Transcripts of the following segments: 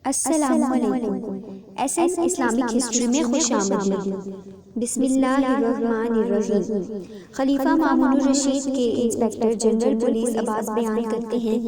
السلام علیکم۔ S S Islamic history میں خوش آمدید۔ بسم اللہ الرحمن الرحیم۔ خلیفہ مامون الرشید کے انسپکٹر جنرل پولیس عباس بیان کرتے ہیں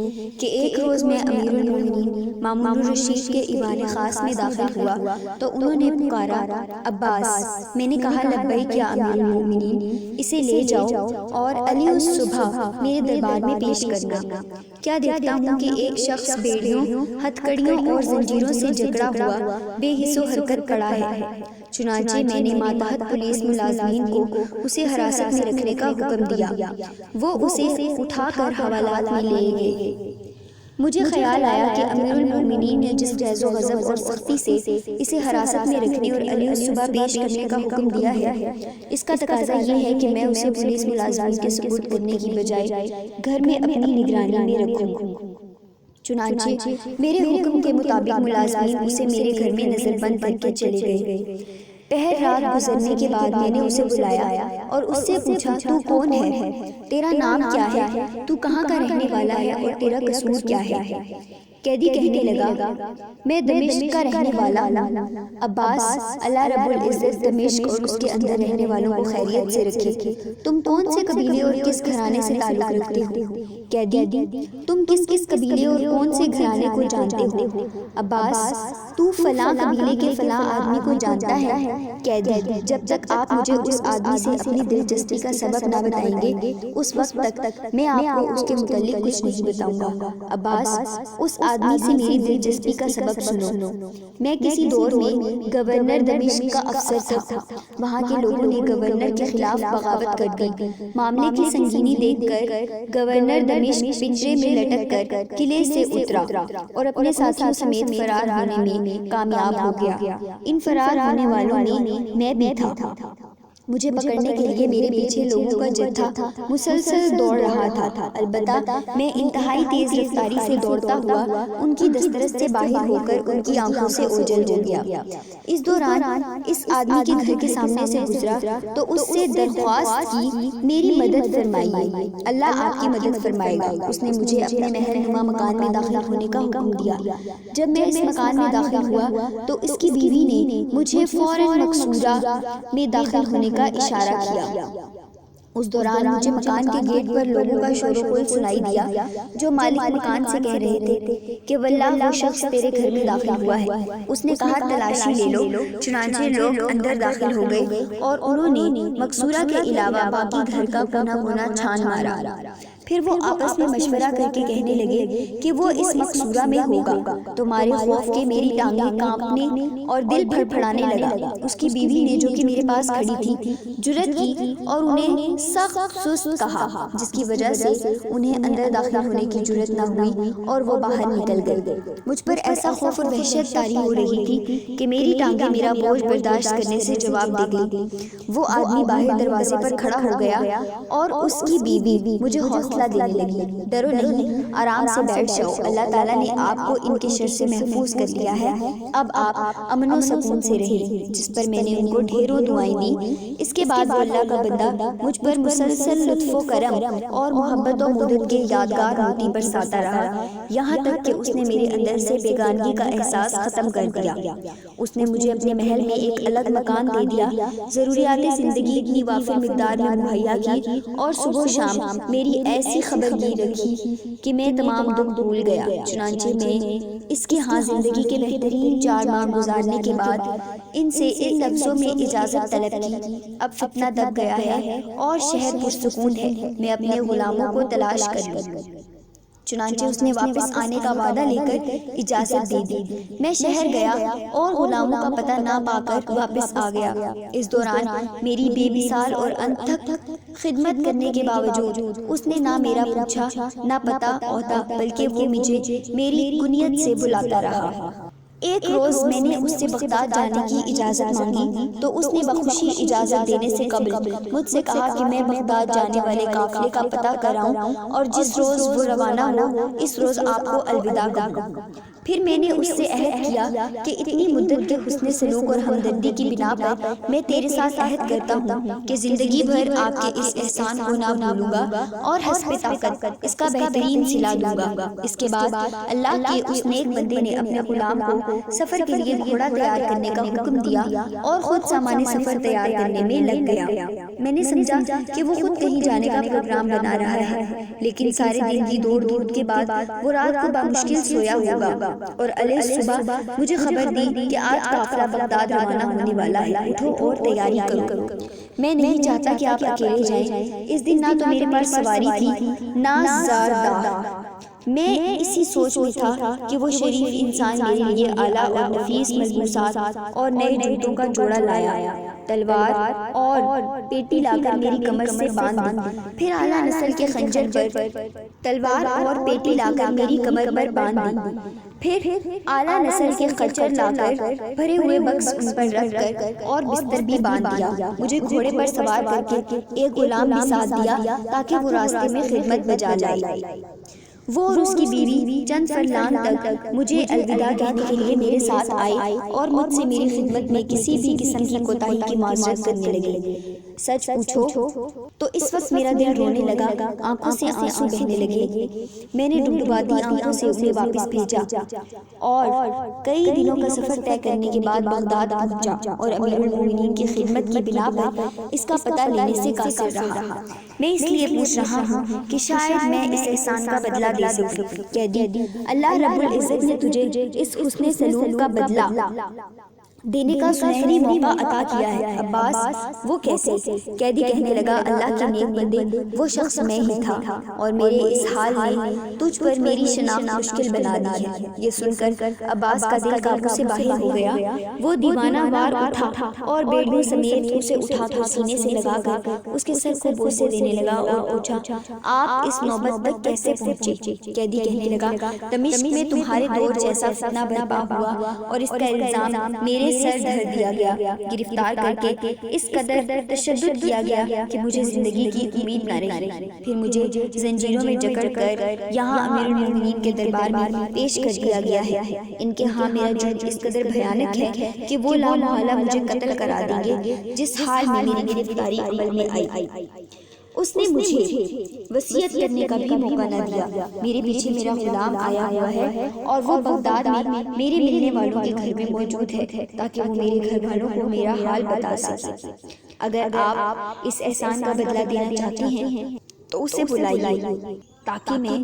کہ ایک روز میں امیر المومنین مامون الرشید کے ایوان خاص میں داخل ہوا تو انہوں نے پکارا، عباس۔ میں نے کہا، لبیک یا امیر المومنین، اسے لے جاؤ اور علی الصبح میرے دربار میں پیش کرنا۔ کیا دیکھتا ہوں کہ ایک شخص بیڑیوں، ہتھکڑیوں اور زنجیروں سے جکڑا ہوا بے حس و حرکت پڑا ہے۔ چنانچہ میں نے ماتحت پولیس ملازمین کو اسے حراست میں رکھنے کا حکم دیا۔ وہ اسے اٹھا کر حوالات میں لے گئے۔ مجھے خیال آیا کہ امیر المومنین نے جس جہز و غضب اور سختی سے اسے حراست میں رکھنے اور علی الصبح پیش کرنے کا حکم دیا ہے، اس کا تقاضا یہ ہے کہ میں اسے پولیس ملازمین کے سپرد کرنے کی بجائے گھر میں اپنی نگرانی میں رکھوں۔ چنانچہ میرے حکم کے مطابق ملازمین اسے میرے گھر میں نظر بند کر کے چلے گئے۔ پہر رات گزرنے کے بعد میں نے اسے بلایا اور اس سے پوچھا، تو کون ہے؟ تیرا نام کیا ہے؟ تو کہاں کا رہنے والا ہے اور تیرا قصور کیا ہے؟ قیدی کہنے لگا، میں دمشق کا رہنے والا ہوں۔ عباس، اللہ رب العزت دمشق اور اس کے اندر رہنے والوں کو خیریت سے رکھے۔ تم کون سے قبیلے اور کس گھرانے سے تعلق رکھتے ہو؟ قیدی، تم کس قبیلے اور کون سے گھرانے کو جانتے ہو؟ عباس، تو فلاں قبیلے کے فلاں آدمی کو جانتا ہے؟ قیدی، جب تک آپ مجھے اس آدمی سے اپنی دلچسپی کا سبب نہ بتائیں گے اس وقت تک میں آپ کو اس کے متعلق کچھ نہیں بتاؤں گا۔ عباس، اس آدمی سے میری دلچسپی کا سبب سنو۔ میں کسی دور میں گورنر دمشق کا افسر تھا۔ وہاں کے لوگوں نے گورنر کے خلاف بغاوت کر دی۔ معاملے کی سنگینی دیکھ کر گورنر دمشق پنجرے میں لٹک کر قلعے سے اترا اور اپنے ساتھیوں سمیت فرار ہونے میں کامیاب ہو گیا۔ ان فرار ہونے والوں میں بھی تھا۔ مجھے پکڑنے کے لیے میرے پیچھے لوگوں کا جتھا مسلسل دوڑ رہا تھا، البتہ میں انتہائی تیز رفتاری سے دوڑتا ہوا ان کی دسترس سے باہر ہو کر ان کی آنکھوں سے اوجھل ہو گیا۔ اس دوران اس آدمی کے گھر کے سامنے سے گزرا تو اس سے درخواست کی، میری مدد فرمائیے، اللہ آپ کی مدد فرمائے گا۔ اس نے مجھے اپنے محل نما مکان میں داخل ہونے کا حکم دیا۔ جب میں اس مکان میں داخل ہوا تو اس کی بیوی نے مجھے فوراً مقصورہ میں داخل ہونے کا اشارہ کیا۔ اس دوران مجھے مکان کے گیٹ پر لوگوں کا شور و غل سنائی دیا جو مالک مکان سے کہہ رہے تھے کہ واللہ وہ شخص تیرے گھر میں داخل ہوا ہے۔ اس نے کہا، تلاشی لے لو۔ چنانچہ لوگ اندر داخل ہو گئے اور انہوں نے مقصورہ کے علاوہ باقی گھر کا کونا کونا چھان مارا۔ پھر وہ آپس میں مشورہ کر کے کہنے لگے کہ وہ اس مقصورہ میں ہوگا۔ تمہارے خوف کے میری ٹانگیں کانپنے اور دل پھڑپھڑانے لگا۔ اس کی بیوی نے، جو کہ میرے پاس کھڑی تھی، جرأت کی اور انہیں سخت سست کہا، جس کی وجہ سے انہیں اندر داخل ہونے کی جرأت نہ ہوئی اور وہ باہر نکل گئے۔ مجھ پر ایسا خوف اور وحشت طاری ہو رہی تھی کہ میری ٹانگیں میرا بوجھ برداشت کرنے سے جواب دے گئی۔ وہ آدمی باہر دروازے پر کھڑا ہو گیا اور اس کی بیوی مجھے حوصلہ دینے لگی، ڈرو نہیں، آرام سے بیٹھ جاؤ، اللہ تعالیٰ نے آپ کو ان کے شر سے محفوظ کر لیا ہے، اب آپ امن و سکون سے رہیں، جس پر میں نے ان کو ڈھیروں دعائیں دی۔ اس کے بعد وہ اللہ کا بندہ مجھ پر مسلسل لطف و کرم اور محبت و مدد کے یادگار موتی برساتا رہا، یہاں تک کہ اس نے میرے اندر سے بیگانگی کا احساس ختم کر دیا۔ اس نے مجھے اپنے محل میں ایک الگ مکان دے دیا، ضروریات زندگی اتنی وافر مقدار میں مہیا کی اور صبح و شام میری ایسی خبر یہ رکھی کہ میں تمام دکھ بھول گیا۔ چنانچہ میں اس کے ہاں زندگی کے بہترین 4 ماہ گزارنے کے بعد ان سے ان لفظوں میں اجازت طلب کی، اب فتنہ دب گیا ہے اور شہر پرسکون ہے، میں اپنے غلاموں کو تلاش کر لوں۔ چنانچہ اس نے واپس آنے کا وعدہ لے کر اجازت دے دی۔ میں شہر گیا اور غلاموں کا پتہ نہ پا کر واپس آ گیا۔ اس دوران میری بے مثال اور انتھک خدمت کرنے کے باوجود اس نے نہ میرا پوچھا، نہ پتہ عہدہ، بلکہ وہ مجھے میری کنیت سے بلاتا رہا۔ ایک روز میں نے اس سے بغداد جانے کی اجازت مانگی تو اس نے بخوشی اجازت دینے سے قبل مجھ سے کہا کہ میں بغداد جانے والے قافلے کا پتہ کراؤں اور جس روز وہ روانہ ہو اس روز آپ کو الوداع کہوں۔ پھر میں نے اس سے عہد کیا کہ اتنی مدت کے حسن سلوک اور ہمدردی کی بنا پر میں تیرے ساتھ عہد کرتا ہوں کہ زندگی بھر آپ کے اس احسان کو نہ بھولوں گا اور حسب طاقت اس کا بہترین صلہ دوں گا۔ اس کے بعد اللہ کے اس نیک بندے نے اپنے غلام کو سفر کے لیے گھوڑا تیار کرنے کا حکم دیا اور خود سامان سفر تیار کرنے میں لگ گیا۔ میں نے سمجھا کہ وہ خود کہیں جانے کا پروگرام بنا رہا ہے، لیکن سارے دن کی دوڑ دھوپ کے بعد وہ رات کو بامشکل سویا ہوگا اور علیہ صبح مجھے خبر دی کہ آج قافلہ بغداد روانہ ہونے والا ہے، اٹھو اور تیاری کرو۔ میں نہیں چاہتا کہ آپ اکیلے جائیں۔ اس دن نہ تو میرے پاس سواری تھی نہ زاردہ۔ میں اسی سوچ میں تھا کہ وہ شریف انسان میرے لیے اعلیٰ اور نفیس ملبوسات اور نئے جوتوں کا جوڑا لایا، تلوار اور پیٹی لا کر میری کمر سے باندھ دی، پھر اعلیٰ نسل کے خنجر پر تلوار اور پیٹی لا کر میری کمر پر باندھ دی، پھر اعلیٰ نسل کے خنجر لا کر بھرے ہوئے بکس ان پر رکھ کر اور بستر بھی باندھ دیا۔ مجھے گھوڑے پر سوار کر کے ایک غلام بھی ساتھ دیا تاکہ وہ راستے میں خدمت بجا لائے۔ وہ اور اس کی بیوی چند فرلان تک مجھے الوداع کہنے کے لیے میرے ساتھ آئے اور مجھ سے میری خدمت میں کسی بھی قسم کی کوتاہی کی معذرت کرنے لگے۔ سچ پوچھو تو اس وقت میرا دل رونے لگا، آنکھوں سے آنسو بہنے لگے۔ میں نے ڈبڈباتی آنکھوں سے اسے واپس بھیجا اور کئی دنوں کا سفر طے کرنے کے بعد بغداد پہنچا اور امیر المومنین کی خدمت کی بنا پر اس کا پتہ لینے سے قاصر رہا۔ میں اس لیے پوچھ رہا ہوں کہ شاید میں اس احسان کا بدلہ دے سکوں۔ قیدی: اللہ رب العزت نے تجھے اس حسن سلوک کا بدلہ دینے کا سنہری موقع عطا کیا ہے۔ عباس: وہ کیسے؟ قیدی کہنے لگا، اللہ کے نیک بندے، وہ شخص میں ہی تھا اور میرے اس حال نے تجھ پر میری شناخت مشکل بنا دی ہے۔ یہ سن کر عباس کا دل قابو سے باہر ہو گیا۔ وہ دیوانہ وار اٹھا اور بیڑیوں سمیت اسے اٹھا کر سینے سے لگا کر اس کے سر کو بوسے دینے لگا اور پوچھا، آپ اس نوبت تک کیسے پہنچے؟ قیدی کہنے لگا، دمشق میں تمہارے دور جیسا فتنہ برپا ہوا اور اس کا الزام میرے سر دھر دیا گیا، گرفتار کر کے اس قدر تشدد کیا گیا کہ مجھے زندگی کی امید نہ رہی۔ پھر مجھے زنجیروں میں جکڑ کر یہاں امیر المومنین کے دربار میں پیش کر دیا گیا ہے۔ ان کے ہاں میرا جرم اس قدر بھیانک ہے کہ وہ لا محالہ مجھے قتل کرا دیں گے جس حال میں میری گرفتاری عمل میں آئی۔ اس نے مجھے وصیت کرنے کا بھی موقع نہ دیا۔ میرے پیچھے میرا غلام آیا ہوا ہے اور وہ بغداد میں میرے ملنے والوں کے گھر میں موجود ہے تاکہ وہ میرے گھر والوں کو میرا حال بتا سکے۔ اگر آپ اس احسان کا بدلہ دینا چاہتے ہیں تو اسے بلائیے تاکہ میں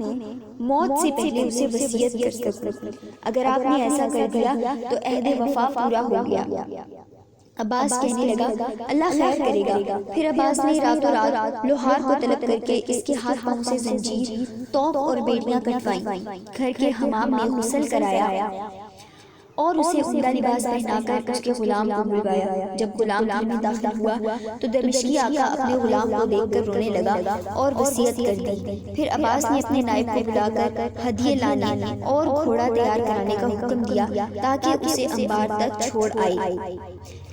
موت سے پہلے اسے وصیت کر سکوں۔ اگر آپ نے ایسا کر دیا تو عہد وفا پورا ہو گیا۔ عباس کہنے لگا، اللہ خیر کرے گا۔ پھر عباس نے راتوں رات لوہار کو طلب کر کے اس کے ہاتھ پاؤں سے زنجیر، توق اور بیڑیاں کٹوائیں، گھر کے حمام میں غسل کرایا اور اسے عمدہ لباس پہنا کر اس کے غلام کو بلوایا۔ جب غلام گھر میں داخل ہوا تو دمشقی آقا اپنے غلام کو دیکھ کر رونے لگا اور وصیت کر دی۔ پھر عباس نے اپنے نائب کو بلا کر ہدیے لانے اور گھوڑا تیار کرانے کا حکم دیا تاکہ اسے انبار تک چھوڑ آئے۔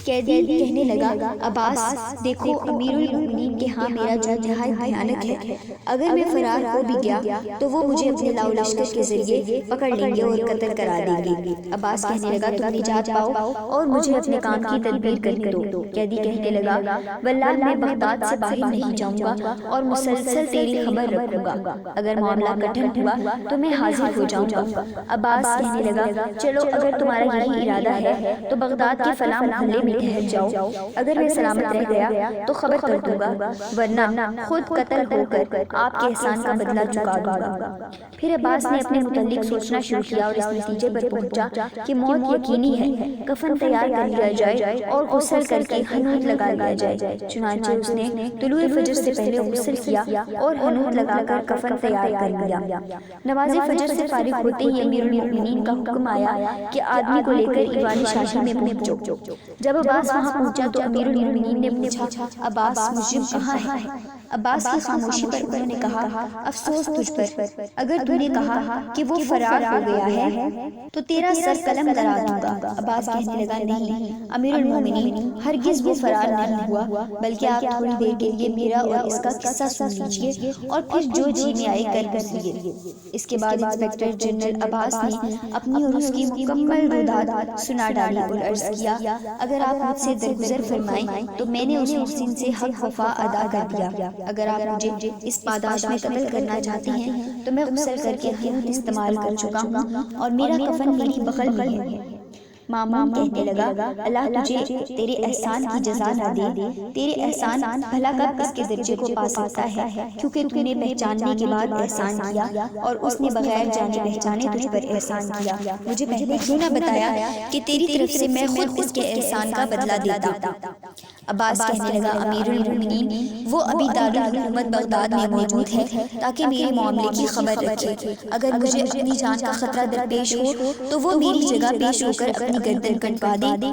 قیدی کہنے لگا، عباس دیکھو، امیر المومنین کے ہاں میرا جرم نہایت بھیانک ہے۔ اگر میں فرار ہو بھی گیا تو وہ مجھے اپنے لاؤ لشکر کے ذریعے پکڑ لیں گے اور قتل کرا دیں گے۔ عباس کہنے لگا، تم نجات پاؤ اور مجھے اپنے کام کی تدبیر کرنے دو۔ قیدی کہنے لگا، واللہ میں بغداد سے باہر نہیں جاؤں گا اور مسلسل تیری خبر رکھوں گا۔ اگر معاملہ کٹھن ہوا تو میں حاضر ہو جاؤں گا۔ عباس کہنے لگا، چلو اگر تمہارا یہی ارادہ ہے تو بغداد کے فلاں محلے میں ٹھہر جاؤ، اگر میں سلامت رہ گیا تو خبر کر دوں گا، ورنہ خود قتل ہو کر آپ کے احسان کا بدلہ چکا دوں گا۔ پھر عباس نے اپنے متعلق سوچنا شروع کیا اور اس نتیجے پر پہنچا کہ موت یقینی ہے، کفن تیار کر لیا جائے اور غسل کر کے حنوط لگا لیا جائے۔ چنانچہ اس نے طلوع فجر سے پہلے غسل کیا اور حنوط لگا کر کفن تیار کر لیا۔ نماز فجر سے فارغ ہوتے ہی امیر المومنین کا حکم آیا کہ آدمی کو لے کر ایوان شاہی میں پہنچو۔ جب عباس وہاں پہنچا تو امیر المومنین نے پوچھا، عباس مجرم کہاں ہے؟ عباس کی خاموشی پر انہوں نے کہا، افسوس تجھ پر، اگر تو نے کہا کہ وہ فرار ہو گیا ہے تو تیرا سر قلم کرا دوں گا۔ عباس کہنے لگا، نہیں امیر المومنین، ہرگز وہ فرار نہیں ہوا، بلکہ آپ تھوڑی دیر کے لیے میرا اور اس کا قصہ سن لیجئے اور پھر جو جی میں آئے کر لیجئے۔ اس کے بعد انسپکٹر جنرل عباس نے اپنی اور اس کی مکمل روایت سنا ڈالی اور عرض کیا، اگر آپ مجھ سے درگزر فرمائیں تو میں نے اس محسن سے حق وفا ادا کر دیا۔ اگر آپ مجھے اس پاداش میں قتل کرنا چاہتے ہیں تو میں غسل کر کے حنوط استعمال کر چکا ہوں اور میرا کفن میری بغل میں ہے۔ مامون کہنے لگا اللہ تجھے تیرے احسان کی جزا نہ دے، تیرے احسان بھلا کب اس کے درجے کو پا سکتا ہے، کیونکہ تو نے پہچاننے کے بعد احسان کیا اور اس نے بغیر جانے پہچانے تجھ پر احسان کیا۔ مجھے پہلے کیوں نہ بتایا کہ تیری طرف سے میں خود اس کے احسان کا بدلہ دیتا۔ عباس کہنے لگا امیر المومنین وہ ابھی دارالحکومت بغداد میں موجود ہے تاکہ میرے معاملے کی خبر رکھے، اگر مجھے اپنی جان کا خطرہ درپیش ہو تو وہ میری جگہ پیش ہو کر اپنی گردن کٹوا دے۔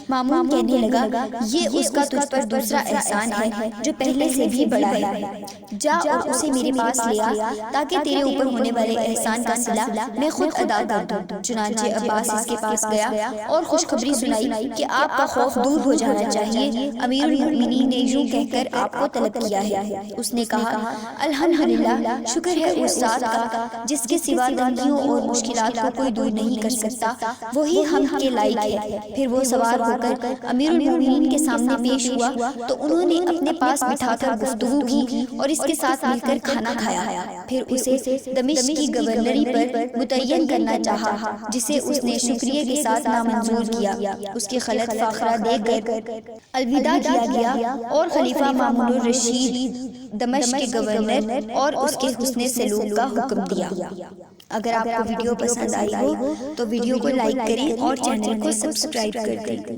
مامون کہنے لگا یہ اس کا تجھ پر دوسرا احسان ہے جو پہلے سے بھی بڑا ہے، جا اور اسے میرے پاس لے آ تاکہ تیرے اوپر ہونے والے احسان کا صلہ میں خود ادا کر دوں۔ چنانچہ عباس اس کے پاس گیا اور خوشخبری سنائی کہ آپ کا خوف دور ہو جانا چاہیے، امیر المؤمنین نے یوں کہہ کر آپ کو طلب کیا ہے۔ اس نے کہا الحمدللہ، شکر ہے اس ذات کا جس کے سوا تنگیوں اور مشکلات کو کوئی دور نہیں کر سکتا، وہی ہم کے لائق ہے۔ پھر وہ سوار ہو کر امیر المؤمنین کے سامنے پیش ہوا تو انہوں نے اپنے پاس بٹھا کر گفتگو کی اور اس کے ساتھ مل کر کھانا کھایا۔ پھر اسے دمشق کی گورنری پر متعین کرنا چاہا، جسے اس نے شکریہ کے ساتھ نامنظور کیا۔ اس کے خلعت فاخرہ دے کر الوداع کیا گیا اور خلیفہ مامون الرشید دمشق کے گورنر اور اس کے حسن سلوک کا حکم دیا۔ اگر آپ کو ویڈیو پسند آئی ہو تو ویڈیو کو لائک کریں اور چینل کو سبسکرائب کر دیں۔